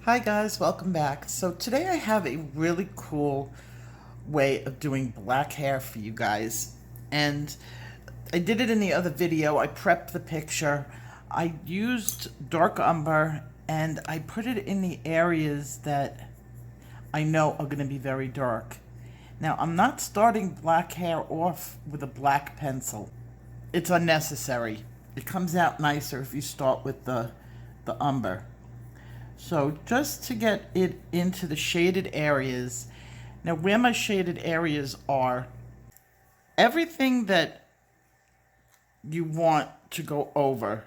Hi guys, welcome back. So today I have a really cool way of doing black hair for you guys. And I did it in the other video. I prepped the picture. I used dark umber and I put it in the areas that I know are going to be very dark. Now, I'm not starting black hair off with a black pencil. It's unnecessary. It comes out nicer if you start with the umber. So just to get it into the shaded areas, now where my shaded areas are, everything that you want to go over,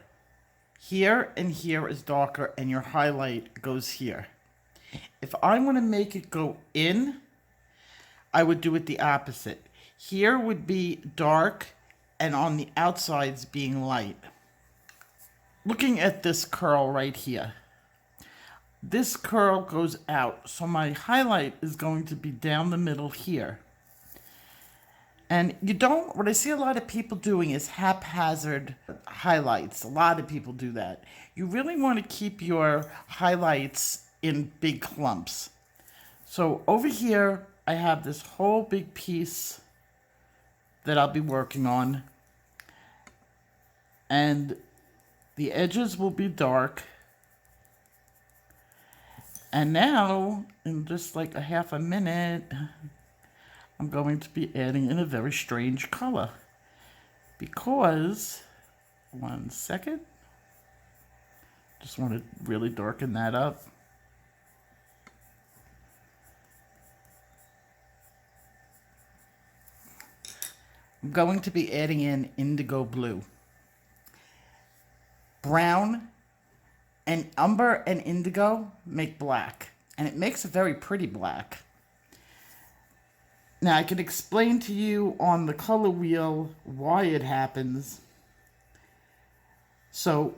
here and here is darker and your highlight goes here. If I want to make it go in, I would do it the opposite. Here would be dark and on the outsides being light. Looking at this curl right here, this curl goes out, so my highlight is going to be down the middle here. And you don't, what I see a lot of people doing is haphazard highlights. A lot of people do that. You really want to keep your highlights in big clumps. So over here, I have this whole big piece that I'll be working on. And the edges will be dark. And now, in just like a half a minute, I'm going to be adding in a very strange color. Because, one second, just want to really darken that up. I'm going to be adding in indigo blue. Brown and umber and indigo make black, and it makes a very pretty black. Now I can explain to you on the color wheel why it happens. So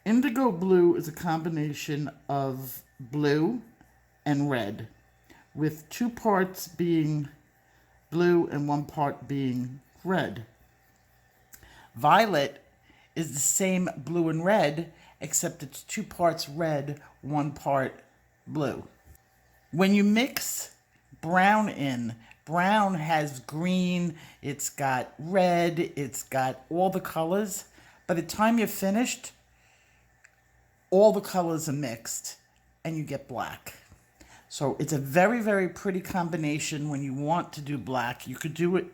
indigo blue is a combination of blue and red, with 2 parts being blue and 1 part being red. Violet is the same blue and red, except it's 2 parts red, 1 part blue. When you mix brown in, brown has green, it's got red, it's got all the colors. By the time you're finished, all the colors are mixed and you get black. So it's a very, very pretty combination when you want to do black. You could do it,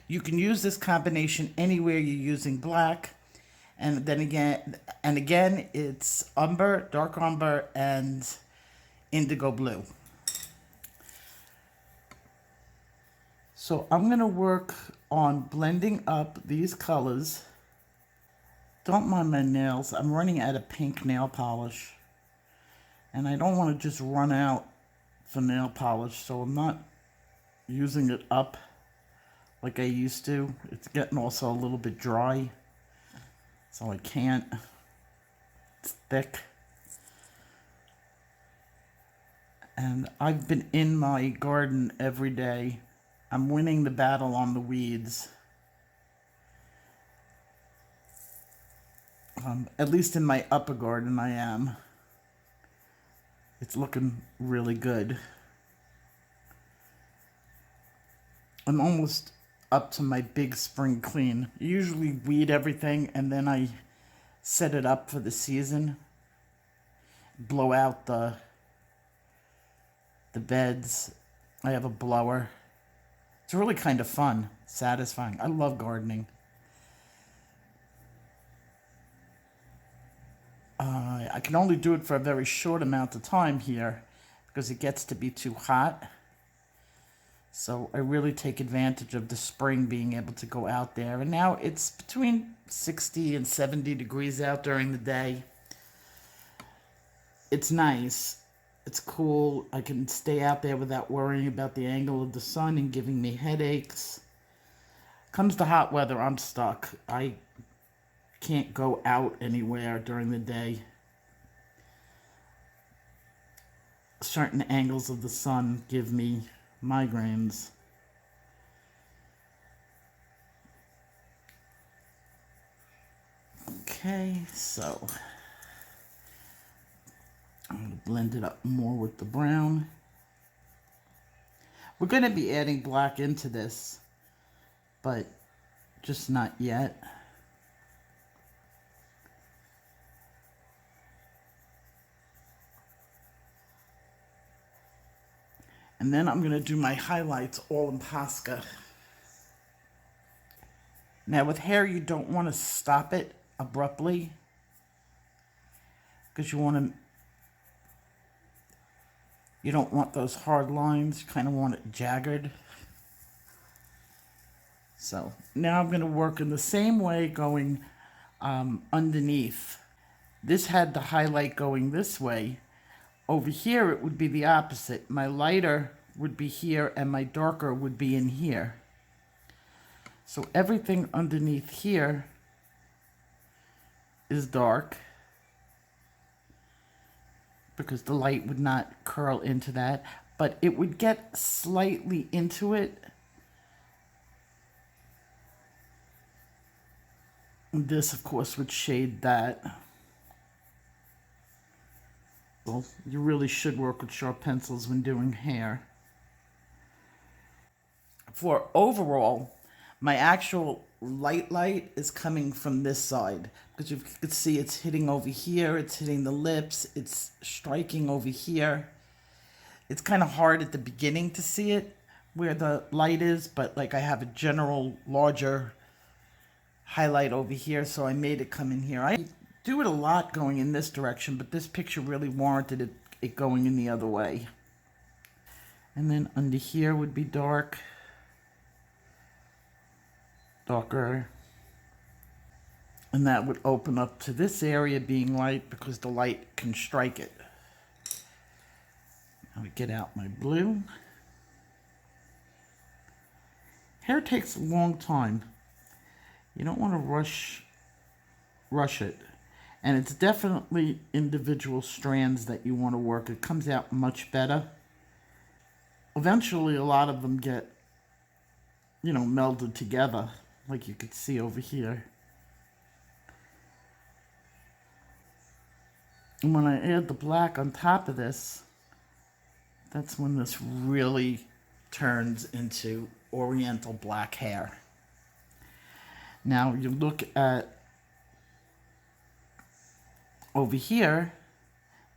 you can use this combination anywhere you're using black. And then again, it's umber, dark umber, and indigo blue. So I'm going to work on blending up these colors. Don't mind my nails. I'm running out of pink nail polish. And I don't want to just run out for nail polish, so I'm not using it up like I used to. It's getting also a little bit dry. So I can't. It's thick. And I've been in my garden every day. I'm winning the battle on the weeds. At least in my upper garden I am. It's looking really good. I'm almost up to my big spring clean. I usually weed everything and then I set it up for the season. Blow out the beds. I have a blower. It's really kind of fun, satisfying. I love gardening. I can only do it for a very short amount of time here because it gets to be too hot. So I really take advantage of the spring being able to go out there. And now it's between 60 and 70 degrees out during the day. It's nice. It's cool. I can stay out there without worrying about the angle of the sun and giving me headaches. Comes to hot weather, I'm stuck. I can't go out anywhere during the day. Certain angles of the sun give me migraines. Okay, so I'm going to blend it up more with the brown. We're going to be adding black into this, but just not yet. And then I'm going to do my highlights all in Posca. Now with hair, you don't want to stop it abruptly because you don't want those hard lines. You kind of want it jagged. So now I'm going to work in the same way going underneath. This had the highlight going this way. Over here, it would be the opposite. My lighter would be here and my darker would be in here. So everything underneath here is dark because the light would not curl into that, but it would get slightly into it. And this, of course, would shade that. Well, you really should work with sharp pencils when doing hair. For overall, my actual light is coming from this side, because you can see it's hitting over here, it's hitting the lips, it's striking over here. It's kind of hard at the beginning to see it where the light is, but like I have a general larger highlight over here, so I made it come in here. I do it a lot going in this direction, but this picture really warranted it going in the other way. And then under here would be darker, and that would open up to this area being light because the light can strike it. Now we get out my blue. Hair takes a long time. You don't want to rush it. And it's definitely individual strands that you want to work. It comes out much better. Eventually, a lot of them get, melded together, like you could see over here. And when I add the black on top of this, that's when this really turns into oriental black hair. Now you look at over here,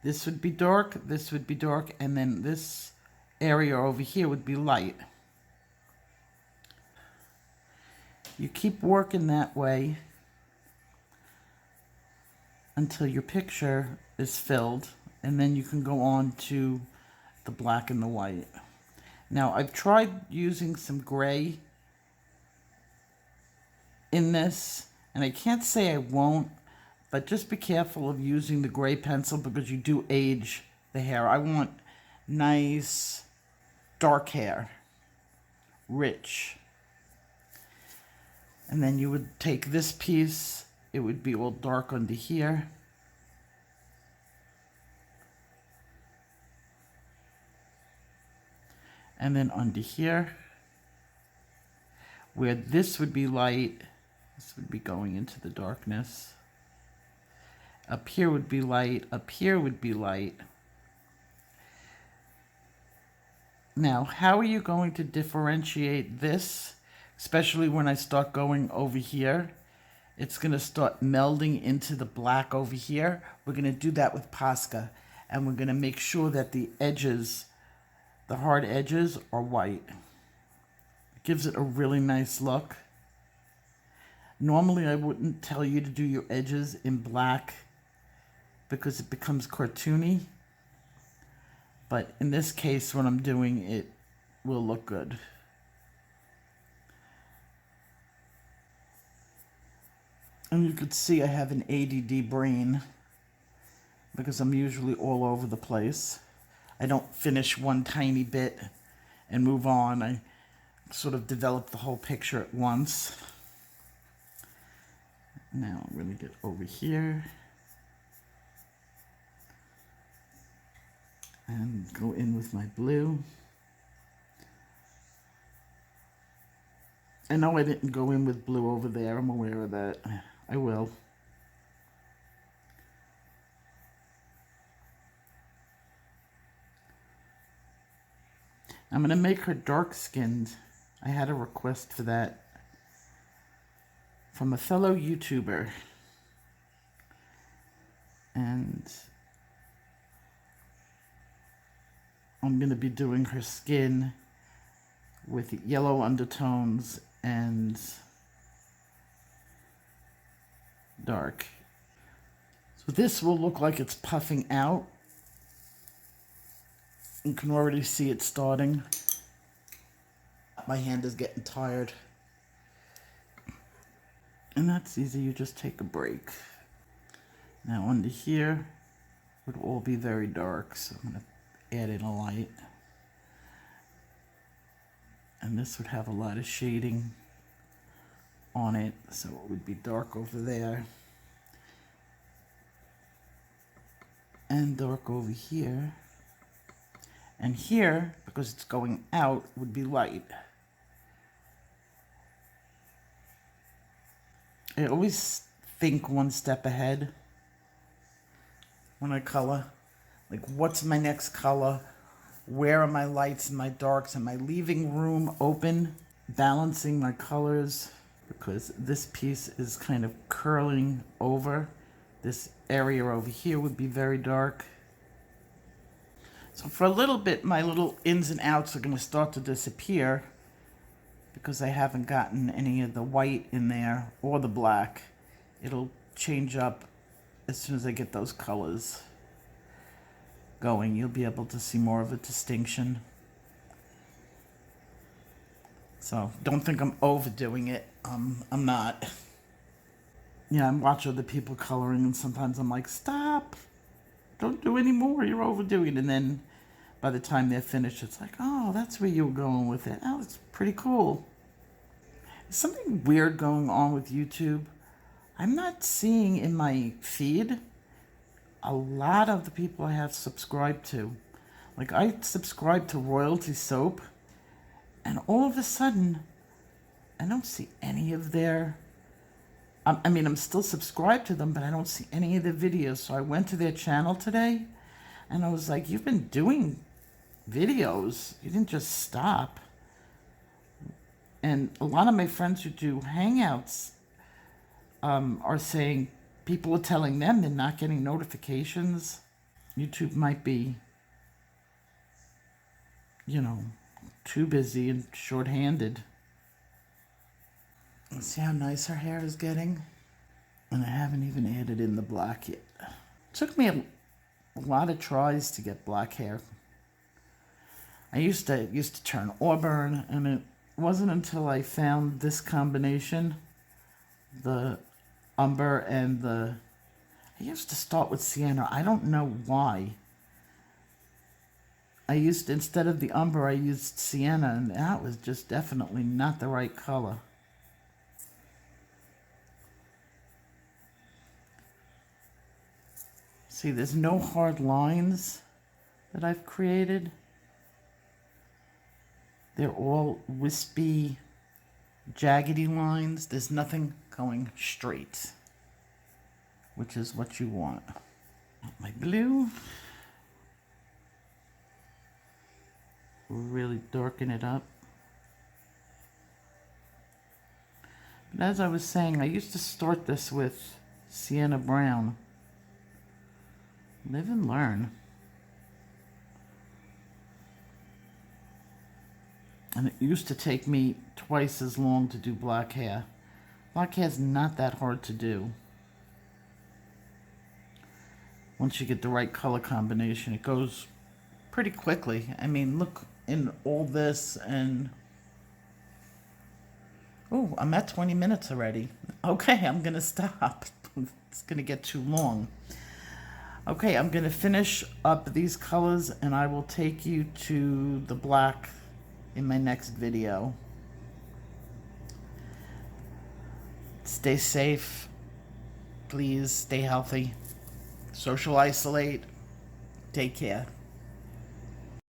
this would be dark, this would be dark, and then this area over here would be light. You keep working that way until your picture is filled, and then you can go on to the black and the white. Now I've tried using some gray in this, and I can't say I won't, but just be careful of using the gray pencil because you do age the hair. I want nice dark hair, rich. And then you would take this piece, it would be all dark under here. And then under here, where this would be light, this would be going into the darkness. Up here would be light, up here would be light. Now, how are you going to differentiate this, especially when I start going over here? It's going to start melding into the black over here. We're going to do that with Posca, and we're going to make sure that the edges, the hard edges, are white. It gives it a really nice look. Normally, I wouldn't tell you to do your edges in black because it becomes cartoony. But in this case, when I'm doing it, will look good. And you could see I have an ADD brain because I'm usually all over the place. I don't finish one tiny bit and move on. I sort of develop the whole picture at once. Now I'm going to get over here and go in with my blue. I know I didn't go in with blue over there. I'm aware of that. I will. I'm going to make her dark-skinned. I had a request for that from a fellow YouTuber. And I'm going to be doing her skin with yellow undertones and dark. So this will look like it's puffing out. You can already see it starting. My hand is getting tired. And that's easy, you just take a break. Now under here would all be very dark, so I'm going to add in a light. And this would have a lot of shading on it, so it would be dark over there. And dark over here. And here, because it's going out, would be light. I always think one step ahead when I color. Like, what's my next color? Where are my lights and my darks? Am I leaving room open? Balancing my colors, because this piece is kind of curling over. This area over here would be very dark. So for a little bit, my little ins and outs are going to start to disappear because I haven't gotten any of the white in there or the black. It'll change up as soon as I get those colors going. You'll be able to see more of a distinction. So don't think I'm overdoing it. I'm not. Yeah, I watch other people coloring and sometimes I'm like, stop, don't do any more, you're overdoing it. And then by the time they're finished, it's like, oh, that's where you were going with it. Oh, it's pretty cool. There's something weird going on with YouTube. I'm not seeing in my feed a lot of the people I have subscribed to. Like, I subscribe to Royalty Soap, and all of a sudden, I don't see any of their... I mean, I'm still subscribed to them, but I don't see any of their videos. So I went to their channel today, and I was like, you've been doing videos. You didn't just stop. And a lot of my friends who do Hangouts are saying people are telling them they're not getting notifications. YouTube might be, you know, too busy and short-handed. See how nice her hair is getting? And I haven't even added in the black yet. It took me a lot of tries to get black hair. I used to turn auburn, and it wasn't until I found this combination, the umber and the... I used to start with sienna. I don't know why. Instead of the umber, I used sienna, and that was just definitely not the right color. See, there's no hard lines that I've created. They're all wispy, jaggedy lines. There's nothing going straight, which is what you want. My blue. Really darken it up. But as I was saying, I used to start this with sienna brown. Live and learn. And it used to take me twice as long to do black hair. Black hair is not that hard to do. Once you get the right color combination, it goes pretty quickly. I mean, look in all this and... Oh, I'm at 20 minutes already. Okay, I'm going to stop. It's going to get too long. Okay, I'm going to finish up these colors and I will take you to the black in my next video. Stay safe. Please stay healthy. Social isolate. Take care.